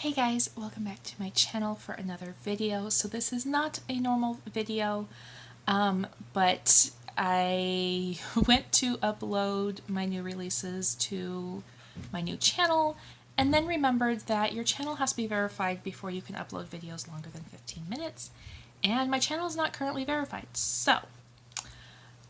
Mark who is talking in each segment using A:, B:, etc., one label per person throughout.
A: Hey guys, welcome back to my channel for another video. So this is not a normal video, but I went to upload my new releases to my new channel and then remembered that your channel has to be verified before you can upload videos longer than 15 minutes, and my channel is not currently verified. So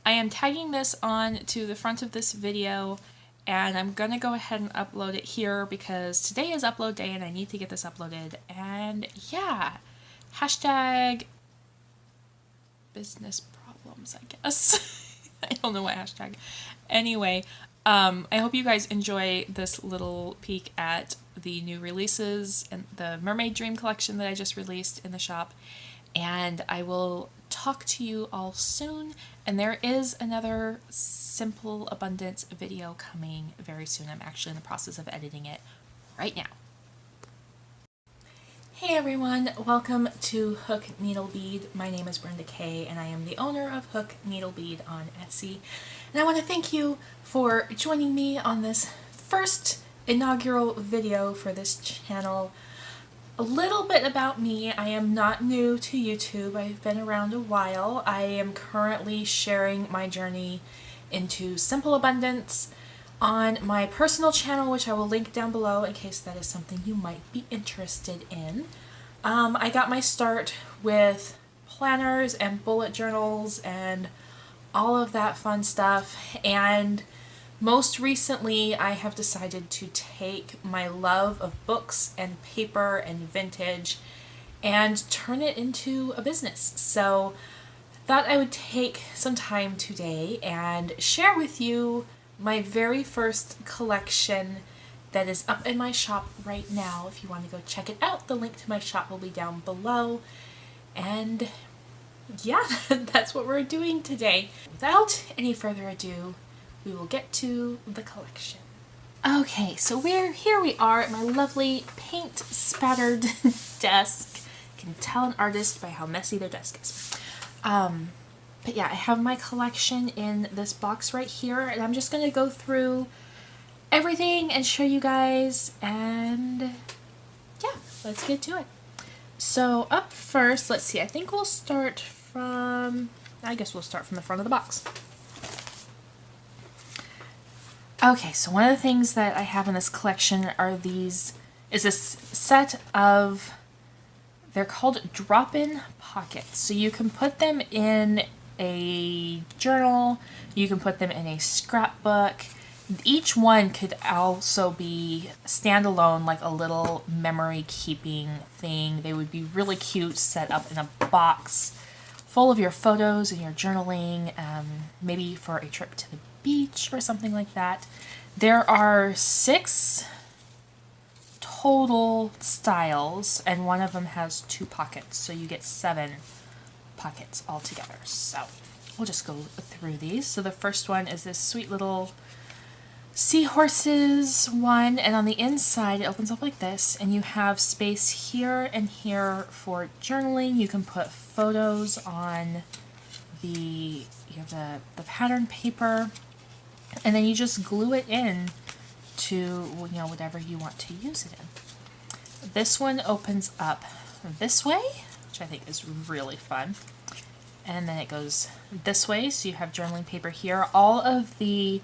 A: I am tagging this on to the front of this video, and I'm gonna go ahead and upload it here because today is upload day and I need to get this uploaded. And yeah, hashtag business problems, I guess. I don't know what hashtag. Anyway, I hope you guys enjoy this little peek at the new releases and the Mermaid Dream collection that I just released in the shop. And I will talk to you all soon. And there is another Simple Abundance video coming very soon. I'm actually in the process of editing it right now. Hey everyone, welcome to Hook Needle Bead. My name is Brenda Kay and I am the owner of Hook Needle Bead on Etsy. And I want to thank you for joining me on this first inaugural video for this channel. A little bit about me. I am not new to YouTube. I've been around a while. I am currently sharing my journey into Simple Abundance on my personal channel, which I will link down below in case that is something you might be interested in. I got my start with planners and bullet journals and all of that fun stuff, and most recently I have decided to take my love of books and paper and vintage and turn it into a business. So I thought I would take some time today and share with you my very first collection that is up in my shop right now. If you want to go check it out, the link to my shop will be down below. And yeah, that's what we're doing today. Without any further ado, we will get to the collection. Okay, so here we are at my lovely paint spattered desk. You can tell an artist by how messy their desk is. But yeah, I have my collection in this box right here, and I'm just going to go through everything and show you guys, and yeah, let's get to it. So up first, let's see, I think we'll start from, I guess we'll start from the front of the box. Okay, so one of the things that I have in this collection are is this set of, they're called drop-in pockets. So you can put them in a journal, you can put them in a scrapbook. Each one could also be standalone, like a little memory keeping thing. They would be really cute, set up in a box full of your photos and your journaling, maybe for a trip to the beach or something like that. There are 6 total styles, and one of them has 2 pockets, so you get 7 pockets altogether. So we'll just go through these. So the first one is this sweet little seahorses one, and on the inside it opens up like this, and you have space here and here for journaling. You can put photos on you have the pattern paper, and then you just glue it in to, you know, whatever you want to use it in. This one opens up this way, which I think is really fun, and then it goes this way, so you have journaling paper here. All of the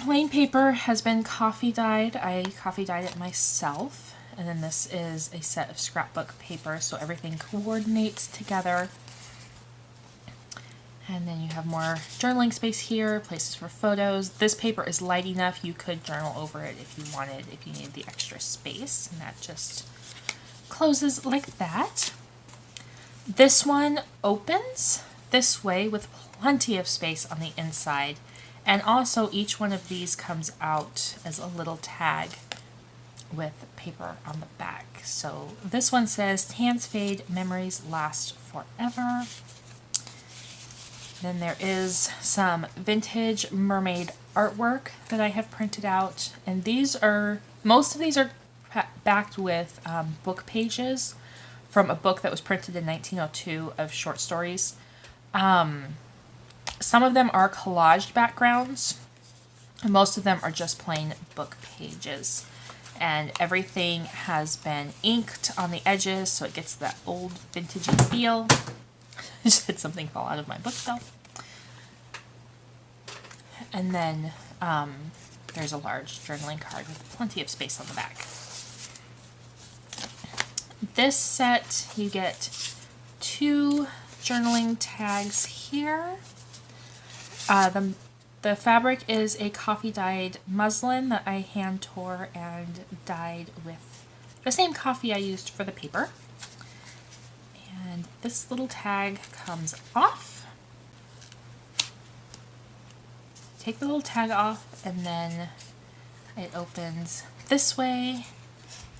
A: plain paper has been coffee dyed. I coffee dyed it myself, and then this is a set of scrapbook paper, so everything coordinates together. And then you have more journaling space here, places for photos. This paper is light enough, you could journal over it if you wanted, if you needed the extra space, and that just closes like that. This one opens this way with plenty of space on the inside, and also each one of these comes out as a little tag with paper on the back. So this one says, "Tans fade, memories last forever." Then there is some vintage mermaid artwork that I have printed out, and most of these are backed with book pages from a book that was printed in 1902 of short stories. Some of them are collaged backgrounds, and most of them are just plain book pages. And everything has been inked on the edges, so it gets that old vintagey feel. Just had something fall out of my book though. And then there's a large journaling card with plenty of space on the back. This set, you get 2 journaling tags here. The fabric is a coffee dyed muslin that I hand tore and dyed with the same coffee I used for the paper. And this little tag comes off. Take the little tag off, and then it opens this way,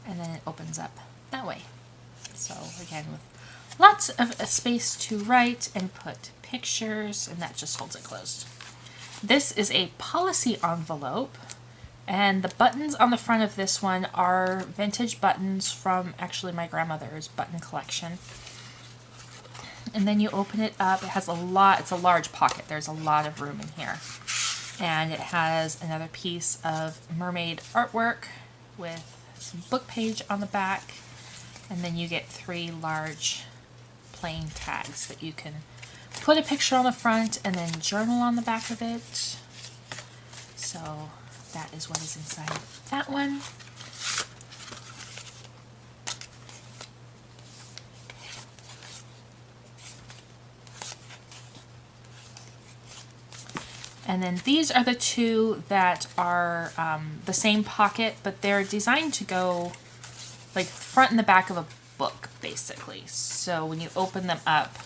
A: and then it opens up that way. So again, with lots of space to write and put pictures, and that just holds it closed. This is a policy envelope, and the buttons on the front of this one are vintage buttons from actually my grandmother's button collection. And then you open it up. It has it's a large pocket. There's a lot of room in here. And it has another piece of mermaid artwork with some book page on the back. And then you get 3 large plain tags that you can put a picture on the front and then journal on the back of it. So that is what is inside that one. And then these are the 2 that are the same pocket, but they're designed to go like front and the back of a book, basically. So when you open them up,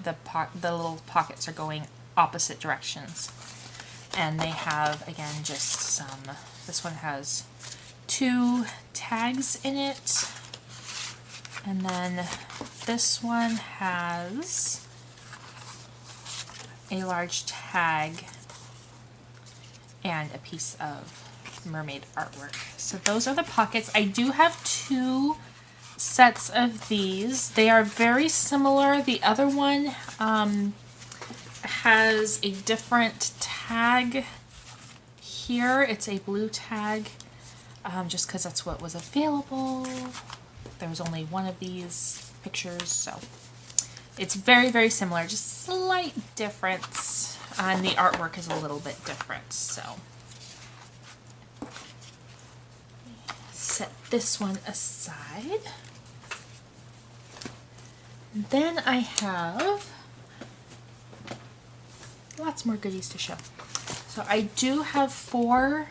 A: the little pockets are going opposite directions. And they have, again, just some, this one has 2 tags in it. And then this one has a large tag and a piece of mermaid artwork. So those are the pockets. I do have 2 sets of these. They are very similar. The other one has a different tag here. It's a blue tag, just because that's what was available. There was only one of these pictures, so it's very, very similar, just slight difference. And the artwork is a little bit different, so set this one aside. Then I have lots more goodies to show. So I do have 4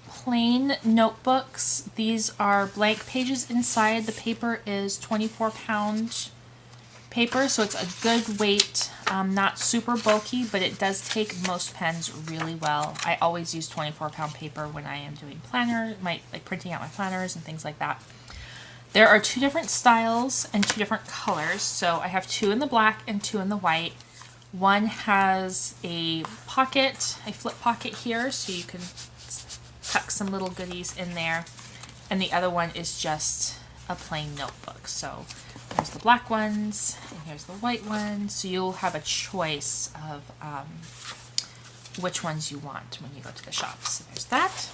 A: plain notebooks. These are blank pages inside. The paper is 24-pound paper, so it's a good weight, not super bulky, but it does take most pens really well. I always use 24-pound paper when I am doing like printing out my planners and things like that. There are 2 different styles and 2 different colors. So I have 2 in the black and 2 in the white. One has a pocket, a flip pocket here, so you can tuck some little goodies in there. And the other one is just a plain notebook. So there's the black ones, and here's the white ones. So you'll have a choice of which ones you want when you go to the shop. So there's that.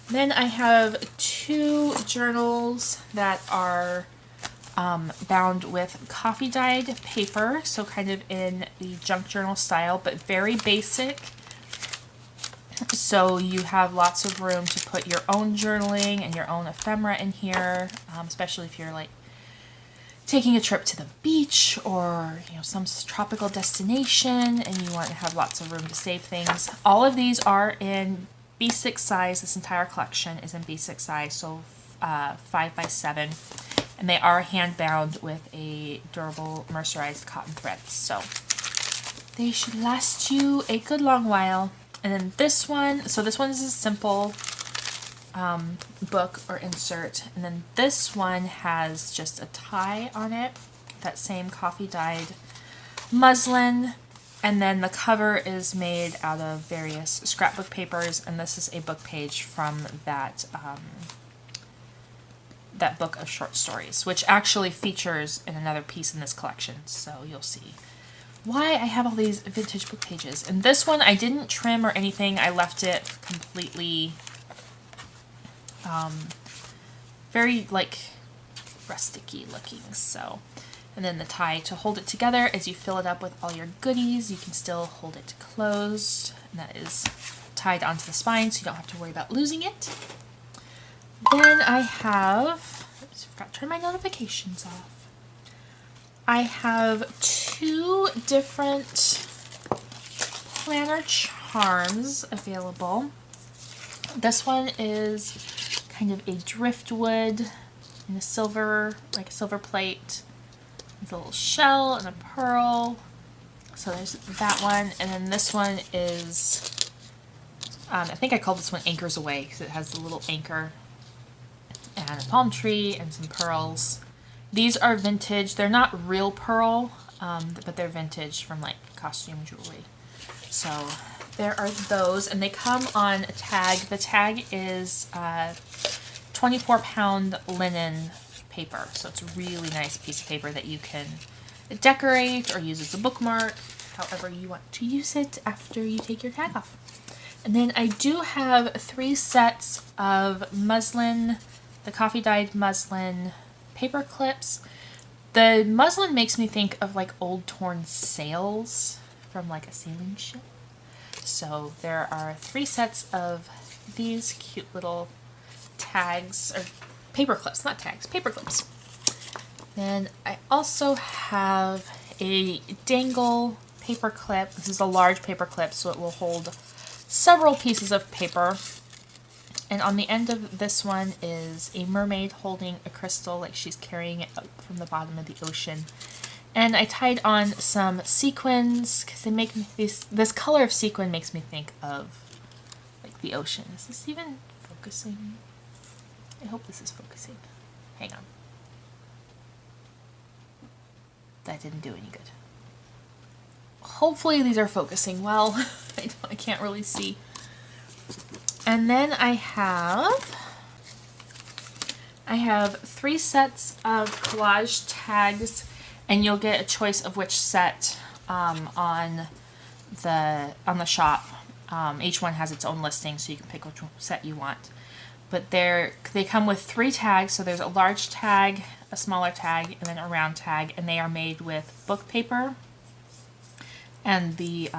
A: Then I have 2 journals that are bound with coffee dyed paper, so kind of in the junk journal style, but very basic. So you have lots of room to put your own journaling and your own ephemera in here, especially if you're like taking a trip to the beach or some tropical destination and you want to have lots of room to save things. All of these are in B6 size. This entire collection is in B6 size, so 5x7, and they are hand bound with a durable mercerized cotton thread, so they should last you a good long while. And then this one, so this one is a simple book or insert, and then this one has just a tie on it, that same coffee dyed muslin, and then the cover is made out of various scrapbook papers, and this is a book page from that that book of short stories, which actually features in another piece in this collection, so you'll see why I have all these vintage book pages. And this one I didn't trim or anything. I left it completely very like rustic-y looking. So, and then the tie to hold it together as you fill it up with all your goodies. You can still hold it closed, and that is tied onto the spine so you don't have to worry about losing it. Then I have, oops, forgot to turn my notifications off. I have 2 different planner charms available. This one is kind of a driftwood in a silver, like a silver plate with a little shell and a pearl. So there's that one, and then this one is, I think I called this one Anchors Away because it has a little anchor and a palm tree and some pearls. These are vintage. They're not real pearl, but they're vintage from like costume jewelry. So there are those, and they come on a tag. The tag is 24-pound linen paper, so it's a really nice piece of paper that you can decorate or use as a bookmark, however you want to use it after you take your tag off. And then I do have 3 sets of muslin, the coffee dyed muslin paper clips. The muslin makes me think of like old torn sails from like a sailing ship. So there are 3 sets of these cute little tags, or paper clips, not tags, paper clips. Then I also have a dangle paper clip. This is a large paper clip, so it will hold several pieces of paper. And on the end of this one is a mermaid holding a crystal, like she's carrying it up from the bottom of the ocean. And I tied on some sequins because they make me, this color of sequin makes me think of like the ocean. Is this even focusing? I hope this is focusing. Hang on. That didn't do any good. Hopefully these are focusing well. I can't really see. And then I have 3 sets of collage tags, and you'll get a choice of which set on the shop. Each one has its own listing, so you can pick which set you want. But they come with 3 tags, so there's a large tag, a smaller tag, and then a round tag, and they are made with book paper and the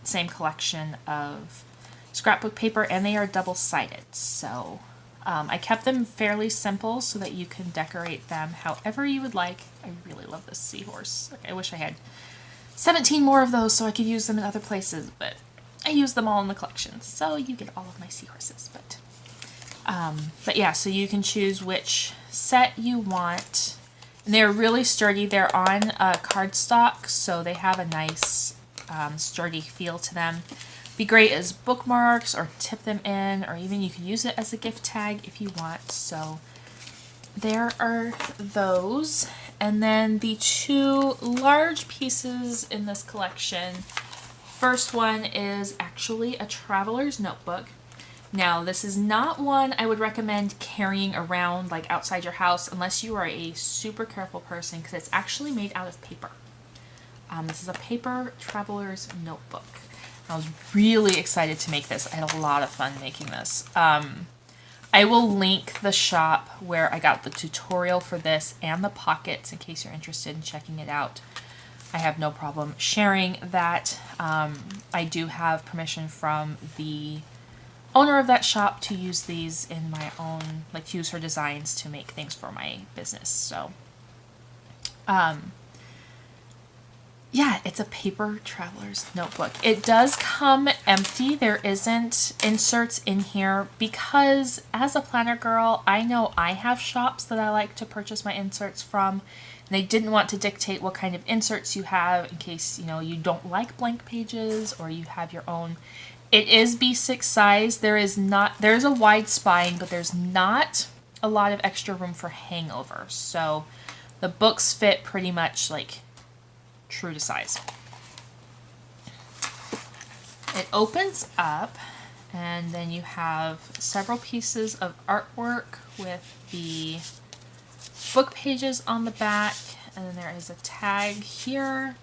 A: same collection of scrapbook paper, and they are double-sided. So I kept them fairly simple so that you can decorate them however you would like. I really love this seahorse. Like, I wish I had 17 more of those so I could use them in other places, but I use them all in the collection, so you get all of my seahorses. But yeah, so you can choose which set you want. And they're really sturdy. They're on cardstock, so they have a nice sturdy feel to them. Be great as bookmarks or tip them in, or even you can use it as a gift tag if you want. So there are those. And then the 2 large pieces in this collection. First one is actually a traveler's notebook. Now, this is not one I would recommend carrying around like outside your house unless you are a super careful person, because it's actually made out of paper. This is a paper traveler's notebook. I was really excited to make this. I had a lot of fun making this. I will link the shop where I got the tutorial for this and the pockets in case you're interested in checking it out. I have no problem sharing that. I do have permission from the owner of that shop to use these in my own, like use her designs to make things for my business. So, yeah, it's a paper traveler's notebook. It does come empty. There isn't inserts in here because as a planner girl, I know I have shops that I like to purchase my inserts from. And they didn't want to dictate what kind of inserts you have in case, you know, you don't like blank pages or you have your own. It is B6 size. There's a wide spine, but there's not a lot of extra room for hangover. So the books fit pretty much like true to size. It opens up, and then you have several pieces of artwork with the book pages on the back, and then there is a tag here.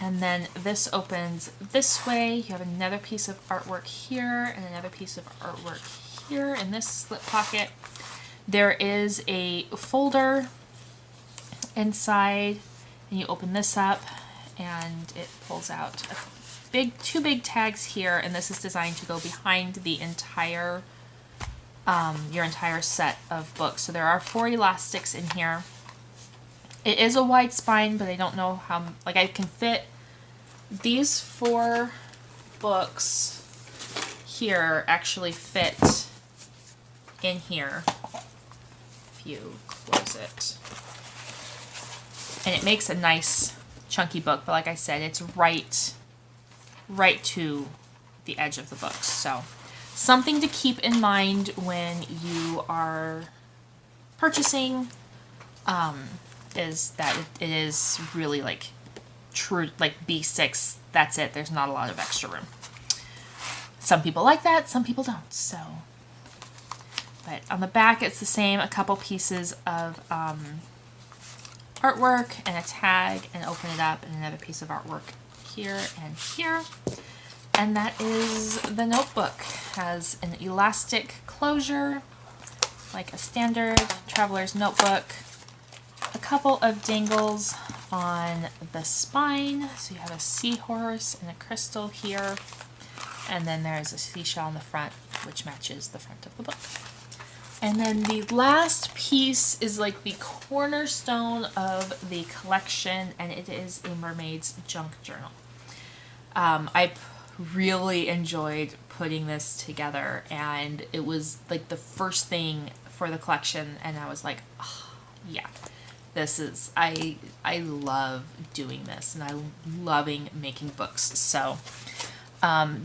A: And then this opens this way. You have another piece of artwork here and another piece of artwork here in this slip pocket. There is a folder inside, and you open this up and it pulls out two big tags here, and this is designed to go behind the entire your entire set of books. So there are 4 elastics in here. It is a wide spine, but I don't know how, like, I can fit these 4 books here actually fit in here if you close it. And it makes a nice chunky book, but like I said, it's right to the edge of the book. So something to keep in mind when you are purchasing is that it is really like true, like B6, that's it. There's not a lot of extra room. Some people like that, some people don't. So, but on the back it's the same, a couple pieces of artwork and a tag, and open it up, and another piece of artwork here and here. And that is the notebook. Has an elastic closure, like a standard traveler's notebook. A couple of dangles on the spine. So you have a seahorse and a crystal here. And then there's a seashell in the front, which matches the front of the book. And then the last piece is like the cornerstone of the collection, and it is a Mermaid's junk journal. I really enjoyed putting this together, and it was like the first thing for the collection, and I was like, oh, yeah, this is, I love doing this, and I'm loving making books. So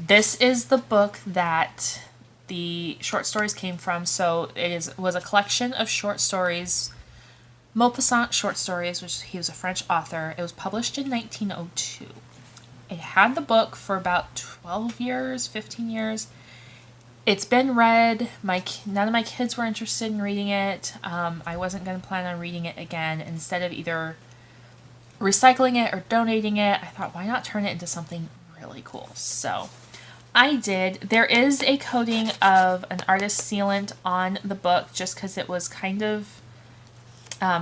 A: this is the book that the short stories came from. So it was a collection of short stories, Maupassant short stories, which he was a French author. It was published in 1902. It had the book for about 12 years, 15 years. It's been read. None of my kids were interested in reading it. I wasn't going to plan on reading it again. Instead of either recycling it or donating it, I thought, why not turn it into something really cool? So I did. There is a coating of an artist sealant on the book just because it was kind of,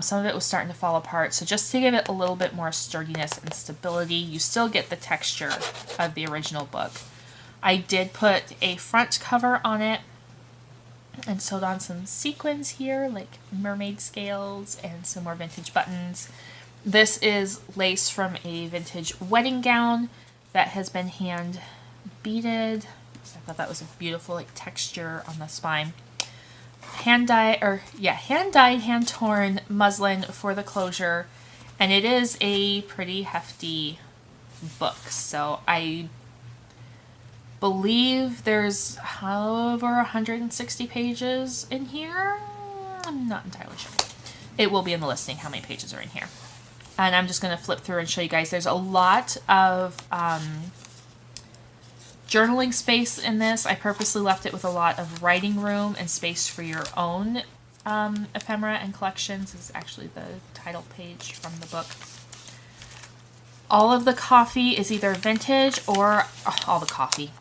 A: some of it was starting to fall apart. So just to give it a little bit more sturdiness and stability, you still get the texture of the original book. I did put a front cover on it and sewed on some sequins here, like mermaid scales and some more vintage buttons. This is lace from a vintage wedding gown that has been hand beaded. I thought that was a beautiful like texture on the spine. Hand-dyed, hand-torn muslin for the closure, and it is a pretty hefty book. So I believe there's over 160 pages in here. I'm not entirely sure. It will be in the listing how many pages are in here. And I'm just going to flip through and show you guys. There's a lot of journaling space in this. I purposely left it with a lot of writing room and space for your own ephemera and collections. This is actually the title page from the book. All of the coffee is either vintage or all the coffee.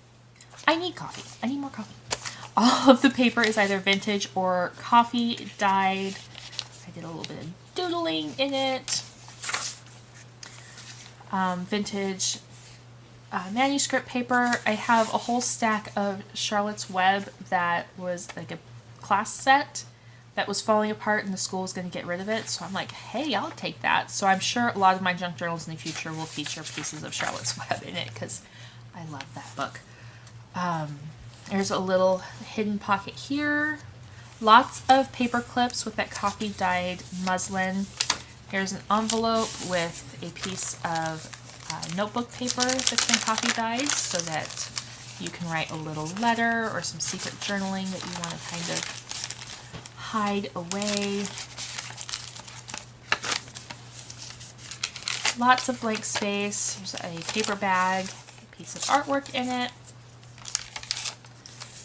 A: I need coffee. I need more coffee. All of the paper is either vintage or coffee dyed. I did a little bit of doodling in it. Vintage manuscript paper. I have a whole stack of Charlotte's Web that was like a class set that was falling apart, and the school was going to get rid of it. So I'm like, hey, I'll take that. So I'm sure a lot of my junk journals in the future will feature pieces of Charlotte's Web in it because I love that book. There's a little hidden pocket here. Lots of paper clips with that coffee dyed muslin. Here's an envelope with a piece of notebook paper that's been coffee dyed so that you can write a little letter or some secret journaling that you want to kind of hide away. Lots of blank space. Here's a paper bag, a piece of artwork in it.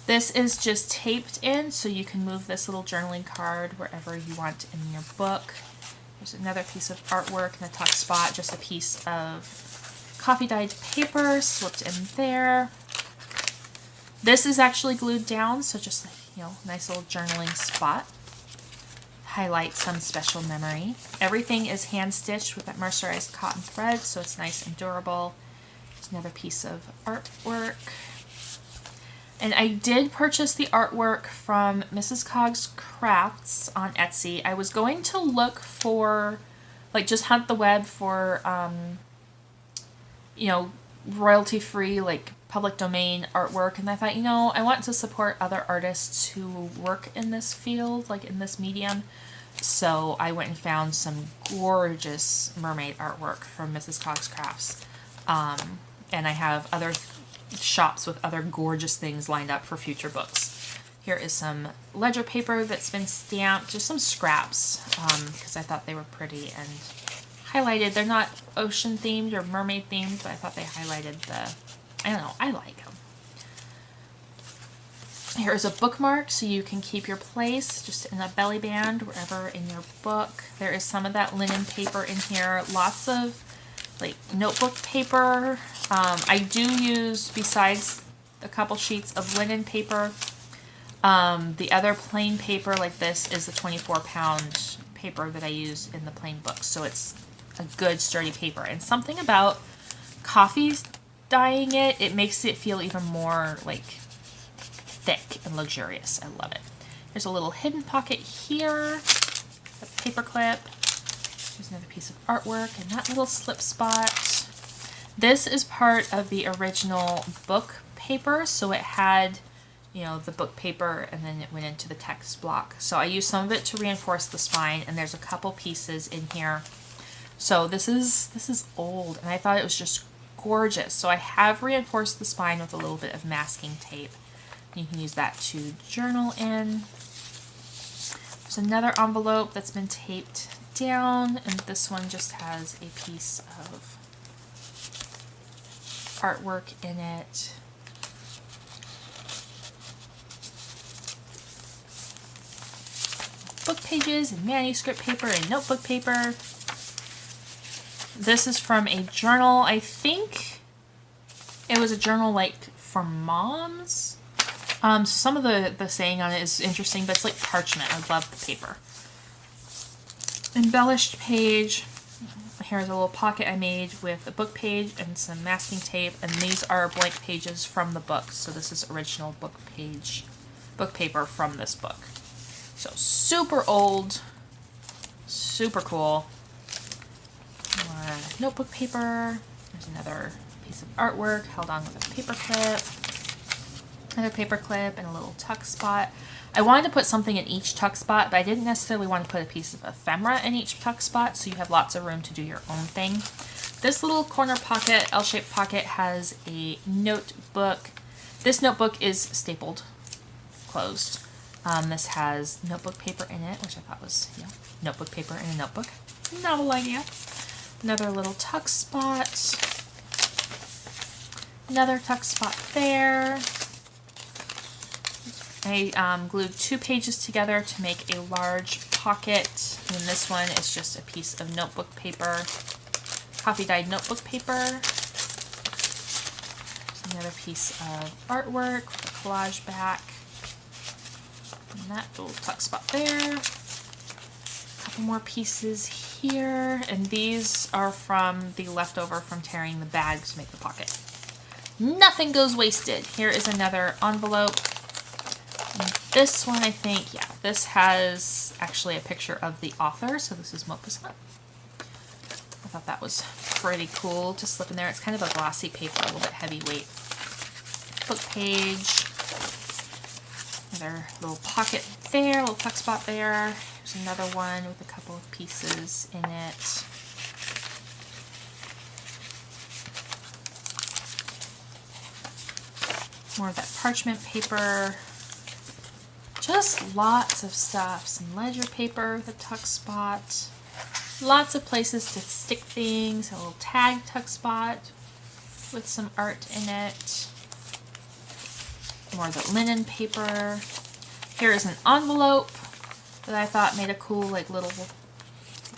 A: This is just taped in so you can move this little journaling card wherever you want in your book. There's another piece of artwork in the top spot, just a piece of coffee dyed paper slipped in there. This is actually glued down, so just like, you know, nice little journaling spot. Highlight some special memory. Everything is hand stitched with that mercerized cotton thread, so it's nice and durable. There's another piece of artwork. And I did purchase the artwork from Mrs. Cog's Crafts on Etsy. I was going to look for, like, just hunt the web for, you know, royalty-free, like, public domain artwork. And I thought, you know, I want to support other artists who work in this field, like in this medium. So I went and found some gorgeous mermaid artwork from Mrs. Cog's Crafts. And I have other shops with other gorgeous things lined up for future books. Here is some ledger paper that's been stamped, just some scraps, because I thought they were pretty and highlighted. They're not ocean themed or mermaid themed, but I thought they highlighted the, I don't know, I like them. Here is a bookmark so you can keep your place just in a belly band wherever in your book. There is some of that linen paper in here, lots of like notebook paper. I do use, besides a couple sheets of linen paper, the other plain paper like this is the 24-pound paper that I use in the plain books. So it's a good sturdy paper, and something about coffee dyeing it, it makes it feel even more like thick and luxurious. I love it. There's a little hidden pocket here, a paper clip. There's another piece of artwork and that little slip spot. This is part of the original book paper, so it had, you know, the book paper and then it went into the text block. So I used some of it to reinforce the spine, and there's a couple pieces in here. So this is old, and I thought it was just gorgeous. So I have reinforced the spine with a little bit of masking tape. You can use that to journal in. There's another envelope that's been taped down, and this one just has a piece of artwork in it. Book pages and manuscript paper and notebook paper. This is from a journal. I think it was a journal like for moms. So some of the saying on it is interesting, but it's like parchment. I love the paper. Embellished page. Here's a little pocket I made with a book page and some masking tape, and these are blank pages from the book. So this is original book paper from this book. So super old, super cool. More notebook paper. There's another piece of artwork held on with a paper clip. Another paper clip and a little tuck spot. I wanted to put something in each tuck spot, but I didn't necessarily want to put a piece of ephemera in each tuck spot, so you have lots of room to do your own thing. This little corner pocket, L-shaped pocket, has a notebook. This notebook is stapled, closed. This has notebook paper in it, which I thought was, you know, notebook paper in a notebook. Novel idea. Another little tuck spot. Another tuck spot there. I glued 2 pages together to make a large pocket, and then this one is just a piece of notebook paper, coffee dyed notebook paper. There's another piece of artwork with a collage back, and that little tuck spot there. A couple more pieces here, and these are from the leftover from tearing the bag to make the pocket. Nothing goes wasted. Here is another envelope. This one, I think, yeah, this has actually a picture of the author, so this is Maupassant. I thought that was pretty cool to slip in there. It's kind of a glossy paper, a little bit heavyweight. Book page. Another little pocket there, little tuck spot there. There's another one with a couple of pieces in it. More of that parchment paper. Just lots of stuff. Some ledger paper with a tuck spot. Lots of places to stick things. A little tag tuck spot with some art in it. More of the linen paper. Here is an envelope that I thought made a cool like little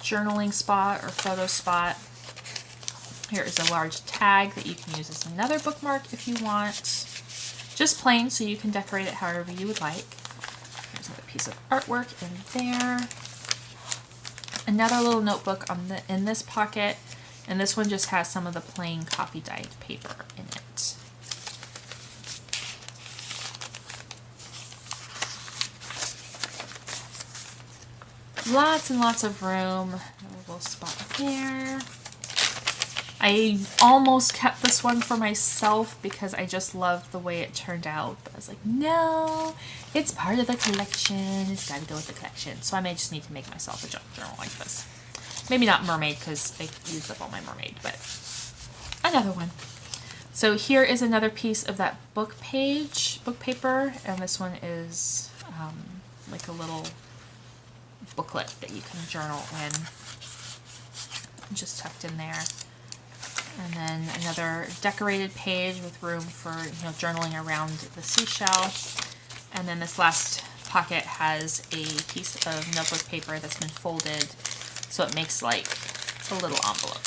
A: journaling spot or photo spot. Here is a large tag that you can use as another bookmark if you want. just plain, so you can decorate it however you would like. There's another piece of artwork in there. Another little notebook in this pocket, and this one just has some of the plain copy dyed paper in it. Lots and lots of room. A little spot there. I almost kept this one for myself because I just love the way it turned out. But I was like, no, it's part of the collection. It's got to go with the collection. So I may just need to make myself a junk journal like this. Maybe not Mermaid because I used up all my Mermaid, but another one. So here is another piece of that book paper, and this one is like a little booklet that you can journal in, just tucked in there. And then another decorated page with room for, you know, journaling around the seashell. And then this last pocket has a piece of notebook paper that's been folded, so it makes like a little envelope.